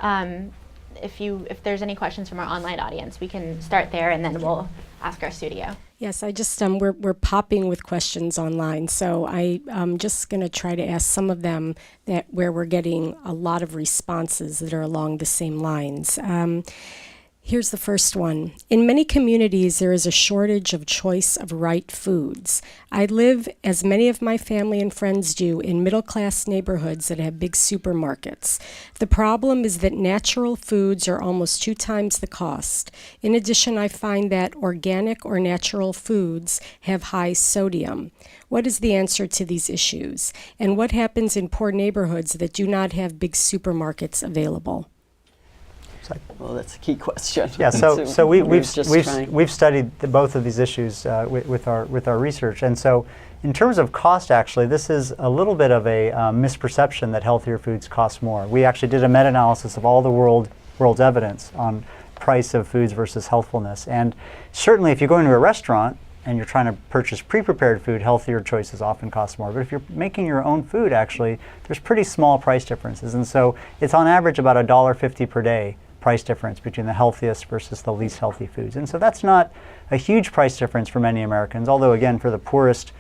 If there's any questions from our online audience, we can start there, and then we'll ask our studio. Yes, I just we're popping with questions online, so I'm just going to try to ask some of them where we're getting a lot of responses that are along the same lines. Here's the first one. In many communities, there is a shortage of choice of right foods. I live, as many of my family and friends do, in middle-class neighborhoods that have big supermarkets. The problem is that natural foods are almost 2 times the cost. In addition, I find that organic or natural foods have high sodium. What is the answer to these issues? And what happens in poor neighborhoods that do not have big supermarkets available? Well, that's a key question. Yeah, so we've studied both of these issues with our research, and so in terms of cost, actually, this is a little bit of a misperception that healthier foods cost more. We actually did a meta-analysis of all the world's evidence on price of foods versus healthfulness, and certainly if you go into a restaurant, and you're trying to purchase pre-prepared food, healthier choices often cost more. But if you're making your own food, actually, there's pretty small price differences. And so it's on average about $1.50 per day price difference between the healthiest versus the least healthy foods. And so that's not a huge price difference for many Americans, although again, for the poorest,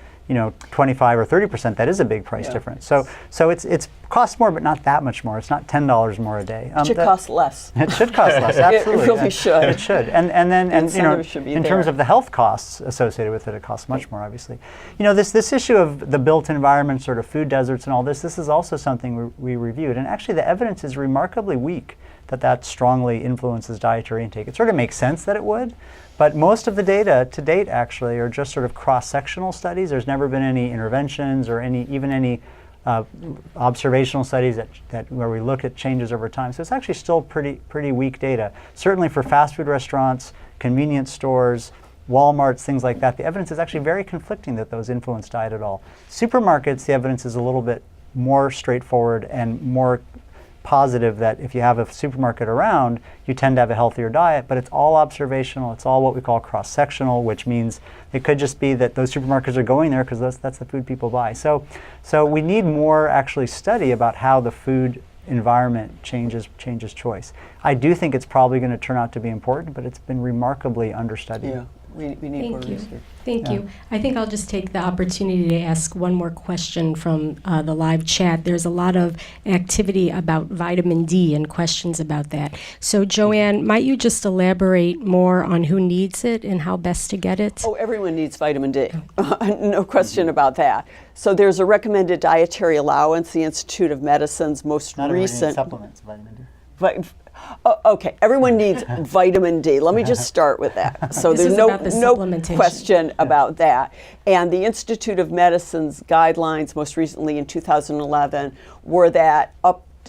25 or 30%, that is a big price difference. So it's costs more, but not that much more. It's not $10 more a day. It should cost less. It should cost less. Absolutely, it really should. It should. And then should be in there. terms of the health costs associated with it, it costs much more, obviously. This issue of the built environment, sort of food deserts and all this. This is also something we reviewed, and actually the evidence is remarkably weak that strongly influences dietary intake. It sort of makes sense that it would, but most of the data to date actually are just sort of cross-sectional studies. There's never been any interventions or even any observational studies that where we look at changes over time. So it's actually still pretty weak data. Certainly for fast food restaurants, convenience stores, Walmarts, things like that, the evidence is actually very conflicting that those influence diet at all. Supermarkets, the evidence is a little bit more straightforward and more positive that if you have a supermarket around, you tend to have a healthier diet, but it's all observational. It's all what we call cross-sectional, which means it could just be that those supermarkets are going there because that's the food people buy. So we need more actually study about how the food environment changes choice. I do think it's probably going to turn out to be important, but it's been remarkably understudied. Yeah. We need more research. Thank you. I think I'll just take the opportunity to ask one more question from the live chat. There's a lot of activity about vitamin D and questions about that. So Joanne, might you just elaborate more on who needs it and how best to get it? Oh, everyone needs vitamin D. No question about that. So there's a recommended dietary allowance. The Institute of Medicine's most Not recent supplements, vitamin D. Okay, everyone needs vitamin D. Let me just start with that. So This there's is about the no supplementation. question about that. And the Institute of Medicine's guidelines, most recently in 2011, were that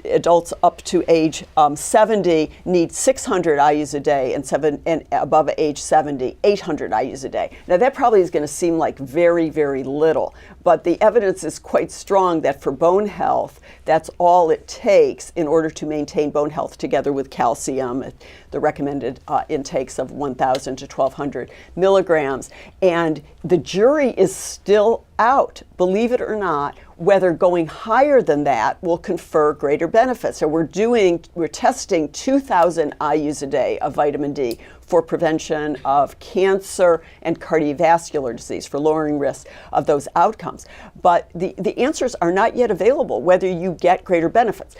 adults up to age 70 need 600 IUs a day, and above age 70, 800 IUs a day. Now that probably is going to seem like very, very little, but the evidence is quite strong that for bone health, that's all it takes in order to maintain bone health, together with calcium, the recommended intakes of 1,000 to 1,200 milligrams. And the jury is still out, believe it or not, whether going higher than that will confer greater benefits. So we're testing 2,000 IUs a day of vitamin D for prevention of cancer and cardiovascular disease, for lowering risk of those outcomes. But the answers are not yet available, whether you get greater benefits.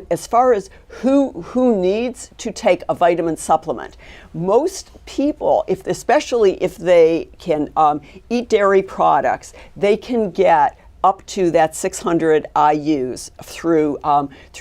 As far as who needs to take a vitamin supplement, most people, especially if they can eat dairy products, they can get up to that 600 IUs through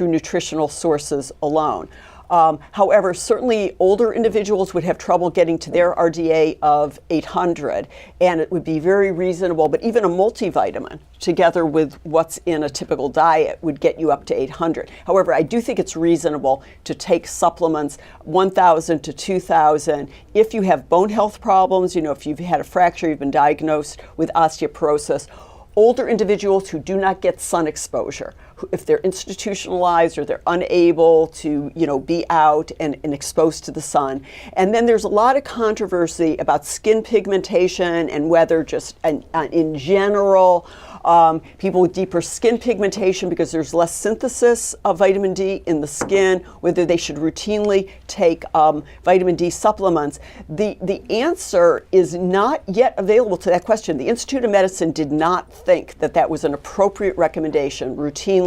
nutritional sources alone. However, certainly older individuals would have trouble getting to their RDA of 800, and it would be very reasonable, but even a multivitamin together with what's in a typical diet would get you up to 800. However, I do think it's reasonable to take supplements 1,000 to 2,000 if you have bone health problems, if you've had a fracture, you've been diagnosed with osteoporosis. Older individuals who do not get sun exposure, if they're institutionalized or they're unable to, be out and exposed to the sun. And then there's a lot of controversy about skin pigmentation and whether just in general, people with deeper skin pigmentation, because there's less synthesis of vitamin D in the skin, whether they should routinely take vitamin D supplements. The answer is not yet available to that question. The Institute of Medicine did not think that was an appropriate recommendation routinely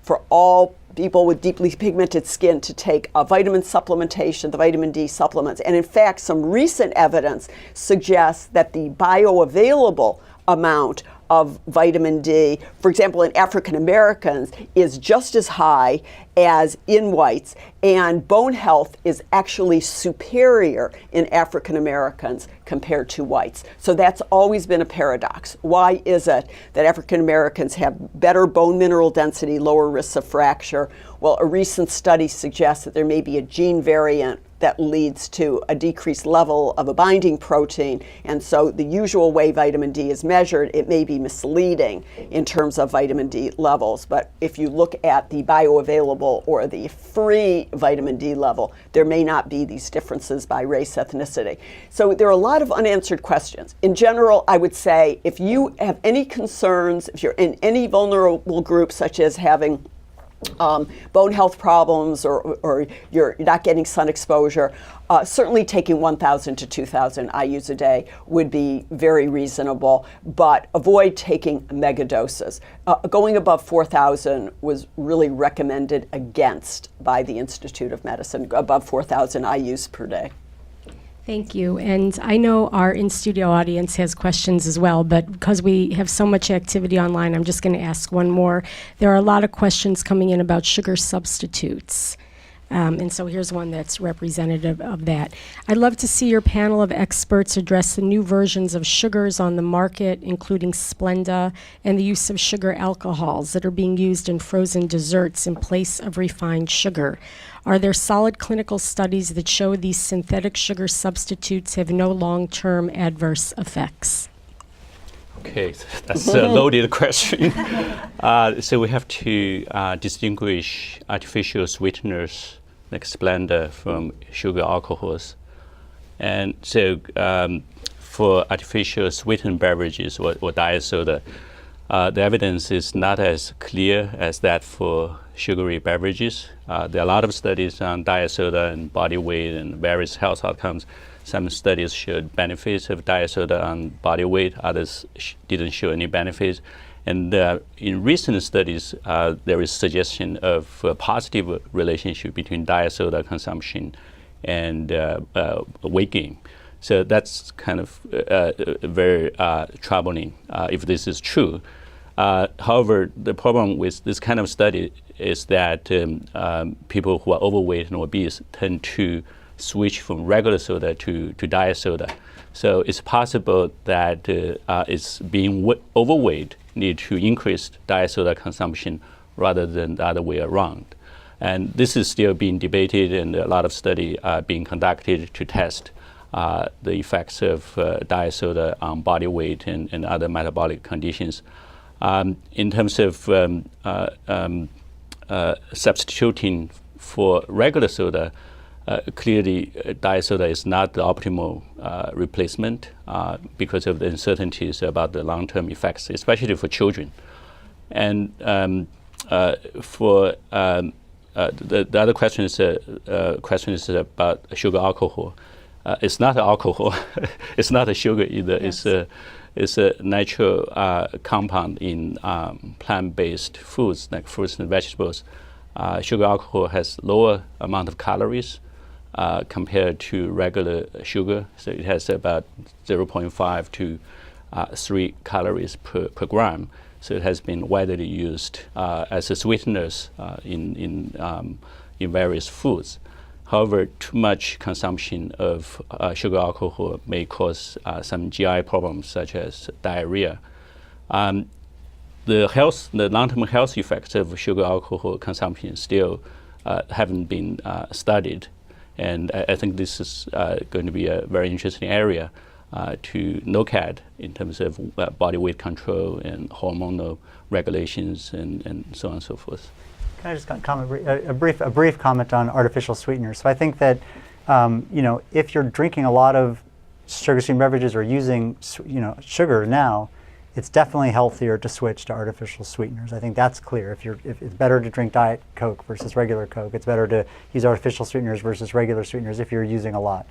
for all people with deeply pigmented skin to take a vitamin supplementation, the vitamin D supplements. And in fact, some recent evidence suggests that the bioavailable amount of vitamin D, for example, in African Americans, is just as high as in whites, and bone health is actually superior in African Americans compared to whites. So that's always been a paradox. Why is it that African Americans have better bone mineral density, lower risks of fracture? Well, a recent study suggests that there may be a gene variant that leads to a decreased level of a binding protein. And so the usual way vitamin D is measured, it may be misleading in terms of vitamin D levels. But if you look at the bioavailable or the free vitamin D level, there may not be these differences by race, ethnicity. So there are a lot of unanswered questions. In general, I would say if you have any concerns, if you're in any vulnerable group, such as having bone health problems or you're not getting sun exposure, certainly taking 1,000 to 2,000 IUs a day would be very reasonable, but avoid taking mega doses. Going above 4,000 was really recommended against by the Institute of Medicine, above 4,000 IUs per day. Thank you. And I know our in-studio audience has questions as well, but because we have so much activity online, I'm just going to ask one more. There are a lot of questions coming in about sugar substitutes. And so here's one that's representative of that. I'd love to see your panel of experts address the new versions of sugars on the market, including Splenda, and the use of sugar alcohols that are being used in frozen desserts in place of refined sugar. Are there solid clinical studies that show these synthetic sugar substitutes have no long-term adverse effects? Okay, that's a loaded question. So we have to distinguish artificial sweeteners like Splenda from sugar alcohols. And so for artificial sweetened beverages or diet soda, the evidence is not as clear as that for sugary beverages. There are a lot of studies on diet soda and body weight and various health outcomes. Some studies showed benefits of diet soda on body weight, others didn't show any benefits. And in recent studies, there is suggestion of a positive relationship between diet soda consumption and weight gain. So that's kind of very troubling if this is true. However, the problem with this kind of study is that people who are overweight and obese tend to switch from regular soda to diet soda. So it's possible that it's being overweight need to increase diet soda consumption rather than the other way around. And this is still being debated, and a lot of studies are being conducted to test the effects of diet soda on body weight and other metabolic conditions. In terms of substituting for regular soda, clearly diet soda is not the optimal replacement because of the uncertainties about the long-term effects, especially for children. And for the other question is about sugar alcohol. It's not alcohol. It's not a sugar either. Yes. It's a natural compound in plant-based foods like fruits and vegetables. Sugar alcohol has lower amount of calories compared to regular sugar. So it has about 0.5 to 3 calories per gram. So it has been widely used as a sweeteners in various foods. However, too much consumption of sugar alcohol may cause some GI problems such as diarrhea. The long-term health effects of sugar alcohol consumption still haven't been studied. And I think this is going to be a very interesting area to look at in terms of body weight control and hormonal regulations and so on and so forth. Can I just comment a brief comment on artificial sweeteners? So I think that if you're drinking a lot of sugar-sweetened beverages or using sugar now, it's definitely healthier to switch to artificial sweeteners. I think that's clear. If it's better to drink Diet Coke versus regular Coke, it's better to use artificial sweeteners versus regular sweeteners if you're using a lot.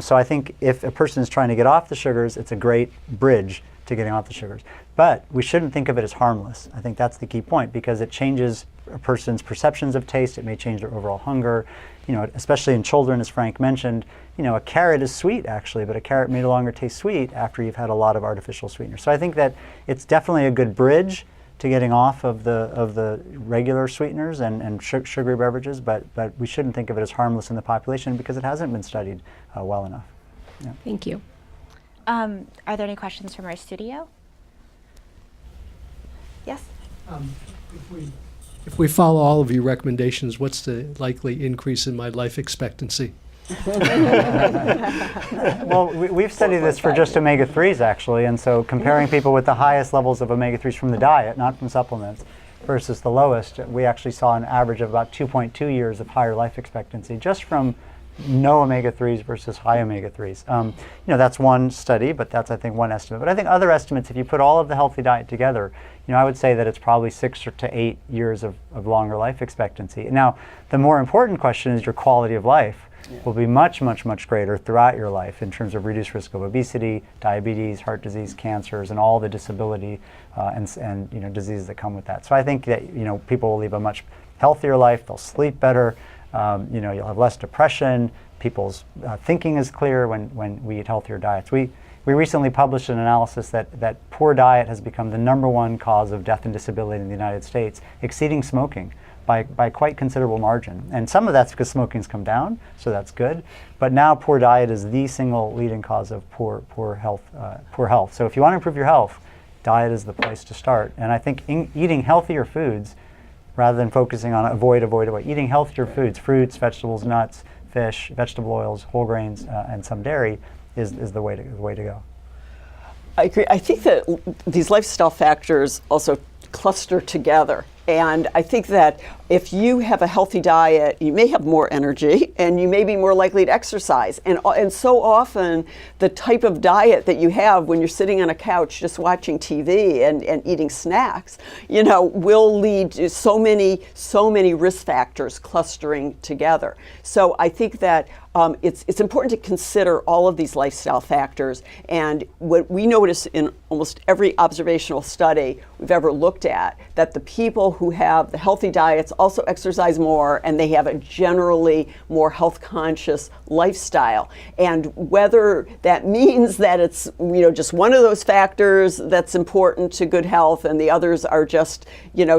So I think if a person is trying to get off the sugars, it's a great bridge to getting off the sugars. But we shouldn't think of it as harmless. I think that's the key point, because it changes a person's perceptions of taste. It may change their overall hunger. Especially in children, as Frank mentioned, a carrot is sweet actually, but a carrot may no longer taste sweet after you've had a lot of artificial sweeteners. So I think that it's definitely a good bridge to getting off of the regular sweeteners and sugary beverages, but we shouldn't think of it as harmless in the population because it hasn't been studied well enough. Yeah. Thank you. Are there any questions from our studio? Yes? If we follow all of your recommendations, what's the likely increase in my life expectancy? Well, we've studied this for just omega-3s actually, and so comparing people with the highest levels of omega-3s from the diet, not from supplements, versus the lowest, we actually saw an average of about 2.2 years of higher life expectancy just from no omega-3s versus high omega-3s. That's one study, but that's, I think, one estimate. But I think other estimates, if you put all of the healthy diet together, I would say that it's probably 6 to 8 years of longer life expectancy. Now, the more important question is your quality of life will be much, much, much greater throughout your life in terms of reduced risk of obesity, diabetes, heart disease, cancers, and all the disability and diseases that come with that. So I think that people will live a much healthier life. They'll sleep better. You'll have less depression. People's thinking is clear when we eat healthier diets. We recently published an analysis that poor diet has become the #1 cause of death and disability in the United States, exceeding smoking by quite considerable margin. And some of that's because smoking's come down, so that's good. But now poor diet is the single leading cause of poor health. So if you want to improve your health, diet is the place to start. And I think eating healthier foods, rather than focusing on avoid, eating healthier foods, fruits, vegetables, nuts, fish, vegetable oils, whole grains, and some dairy is the way to go. I agree. I think that these lifestyle factors also cluster together. And I think that if you have a healthy diet, you may have more energy and you may be more likely to exercise. And so often the type of diet that you have when you're sitting on a couch just watching TV and eating snacks, will lead to so many risk factors clustering together. So I think that it's important to consider all of these lifestyle factors. And what we notice in almost every observational study we've ever looked at, that the people who have the healthy diets also exercise more and they have a generally more health conscious lifestyle. And whether that means that it's just one of those factors that's important to good health and the others are just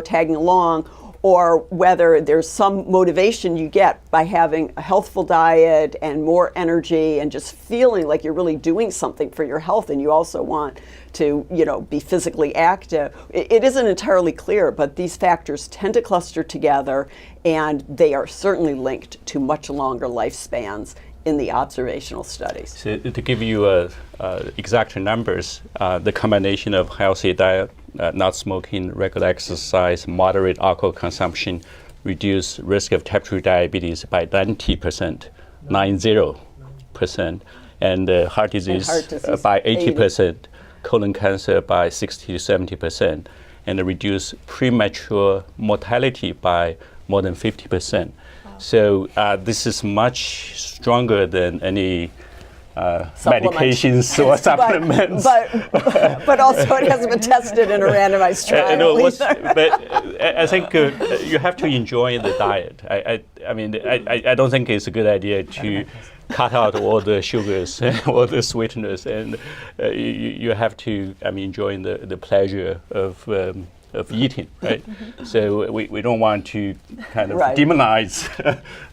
tagging along, or whether there's some motivation you get by having a healthful diet and more energy and just feeling like you're really doing something for your health and you also want to be physically active. It isn't entirely clear, but these factors tend to cluster together and they are certainly linked to much longer lifespans in the observational studies. So to give you exact numbers, the combination of healthy diet, not smoking, regular exercise, moderate alcohol consumption, reduce risk of type 2 diabetes by 90%, 90%, and heart disease by 80%, colon cancer by 60 to 70%, and reduce premature mortality by more than 50%. So this is much stronger than any medications or supplements. But also it hasn't been tested in a randomized trial. But I think you have to enjoy the diet. I don't think it's a good idea to cut out all the sugars, all the sweeteners, and you have to enjoy the pleasure of eating, right? So we don't want to kind of demonize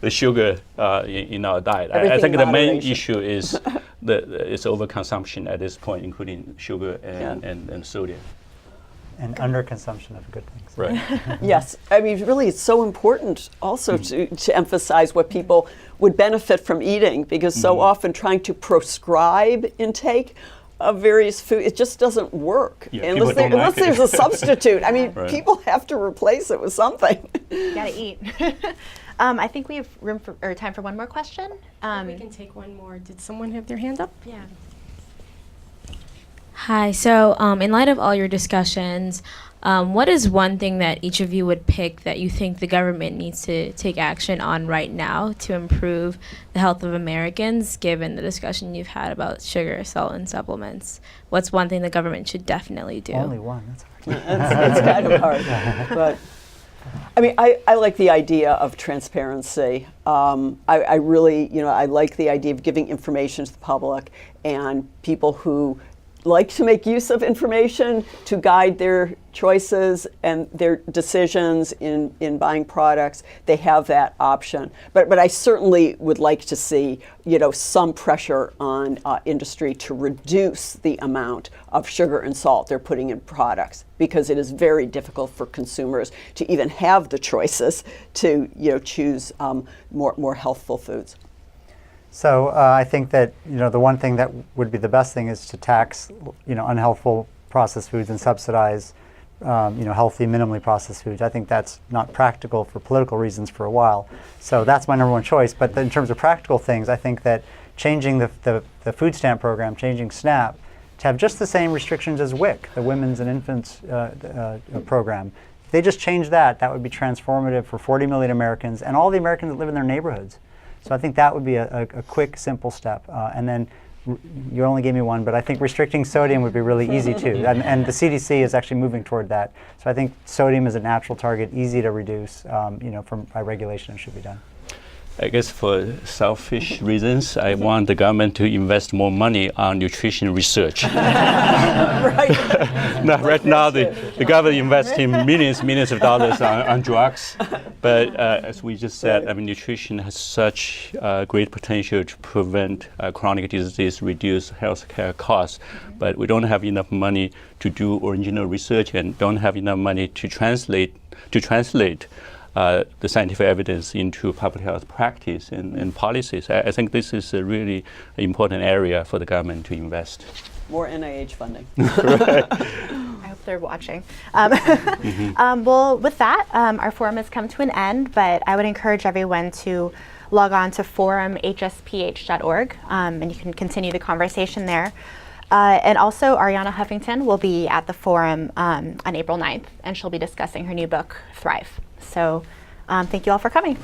the sugar in our diet. I think the main issue is it's overconsumption at this point, including sugar and sodium. And underconsumption of good things. Right. Yes. Really, it's so important also to emphasize what people would benefit from eating, because so often trying to prescribe intake of various food, it just doesn't work unless there's a substitute. Right. People have to replace it with something. You gotta eat. I think we have time for one more question. We can take one more. Did someone have their hand up? Yeah. Hi. So, in light of all your discussions, what is one thing that each of you would pick that you think the government needs to take action on right now to improve the health of Americans, given the discussion you've had about sugar, salt, and supplements? What's one thing the government should definitely do? Only one. That's hard. It's kind of hard. But I like the idea of transparency. I really, I like the idea of giving information to the public, and people who like to make use of information to guide their choices and their decisions in buying products. They have that option. But I certainly would like to see, some pressure on industry to reduce the amount of sugar and salt they're putting in products, because it is very difficult for consumers to even have the choices to, choose more healthful foods. So I think that the one thing that would be the best thing is to tax unhealthful processed foods and subsidize healthy, minimally processed foods. I think that's not practical for political reasons for a while. So that's my number one choice. But in terms of practical things, I think that changing the food stamp program, changing SNAP, to have just the same restrictions as WIC, the Women's and Infants program. If they just change that, that would be transformative for 40 million Americans and all the Americans that live in their neighborhoods. So I think that would be a quick, simple step. And then you only gave me one, but I think restricting sodium would be really easy too. And the CDC is actually moving toward that. So I think sodium is a natural target, easy to reduce. By regulation, it should be done. I guess for selfish reasons, I want the government to invest more money on nutrition research. Right now, the government investing millions of dollars on drugs. But as we just said, nutrition has such great potential to prevent chronic disease, reduce healthcare costs. But we don't have enough money to do original research and don't have enough money to translate the scientific evidence into public health practice and policies. I think this is a really important area for the government to invest. More NIH funding. Right. I hope they're watching. Well, with that, our forum has come to an end, but I would encourage everyone to log on to forumhsph.org, and you can continue the conversation there. And also, Ariana Huffington will be at the forum on April 9th, and she'll be discussing her new book, Thrive. So thank you all for coming.